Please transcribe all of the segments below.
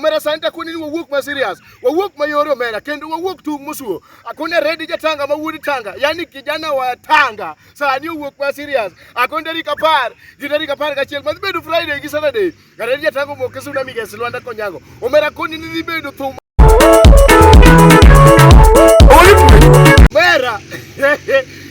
Omera santa kuni wawuok ma serious. Wawuok ma yoro omera kendo wawuok tung musuo. Akone ready jatanga ma wuod Tanga. Yani kijana wa Tanga. Sani owuok ma serious. Akone tarik 10 gi tarik 11 madhi bedo Friday gi Saturday. Ready jatanga moke suna miges Lwanda Konyago. Omera kuni ni bedo thum. Omera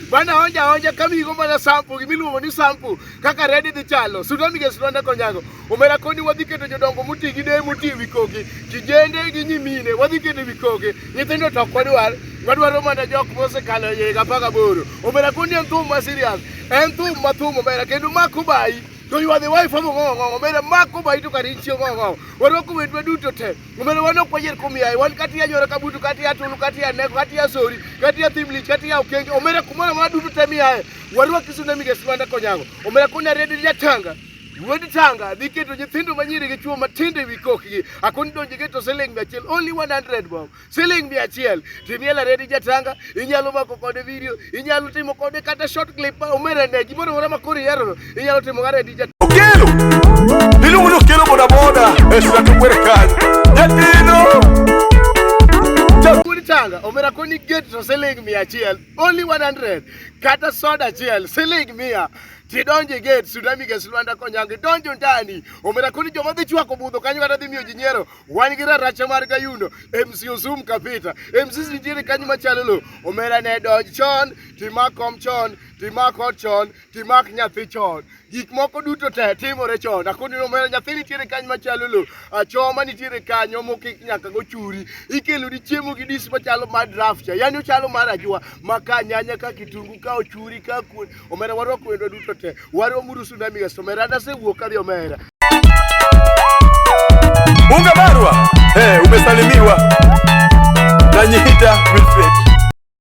bana honja kami go mana sample gimiluongo ni sample kaka ready dhi chalo Suna miges Lwanda Konyago. Omera koni wadhi keto jodongo muti gi de muti wikogi kijende gi nyimine wadhi keto wikogi nyithindo tok wadwaro mana jok mosekalo higa 18. Omera koni en thum ma serious, en thum ma thum omera kendo mako bai. So you are the wife of Ozoom. Omera mako bai to karinchi Ozoom. Waroko wetwa duto te. Omera wanok wajer kumia. Wan kati ya nyora kabutu, kati ya tulu, kati ya neko, kati ya sori, kati ya thimlich, kati ya okenge. Omera kumana mana duto te miae. Warwaki Suna miges Lwanda Konyago. Omera kuna ready jatanga. Wuod Tanga dhi keto nyithindo manyiri gi chuo matinde wi kokgi. Akoni donji keto siling 100, only 100 bob. Siling 100. Timiela ready jatanga, inyalo mako kode video, inyalo timo kode kata short clip ma omera ne gimoro mora makori yaro. Inyalo timo ga ready jatanga. Okelo. Niluongo okelo boda sura to kwere kan. Jatino. Wuod Tanga omera koni get to siling 100, only 100. Kata soda achiel siling 100. Tidonje gate Suna miges Lwanda Konyago donjo ndani. Omera koni joma dhi chwako budho kanyo kata dhi miyo ji nyiero. Wan gi raracha mar Kayuno MC Ozoom kapita. MC nitiere kanyo machalo lo. Omera ne donj chon, timak kom chon, timak ot chon, timak nyathi chon. Gik moko duto te timore chon. Akoni omera nyathi nitiere kanyo machalo lo. Achoma nitiere kanyo mokik nyaka go churi. Ikelo ni chiemo gi dis machalo mar draft. Yani ochalo mar ajwa maka nyanya ka kitungu ka ochuri ka kuon. Omera warwako wendo duto te. Waro muru Suna miges omera dase wuok kadhi omera. Unga barua umesalimiwa na Nyihita Wilfred.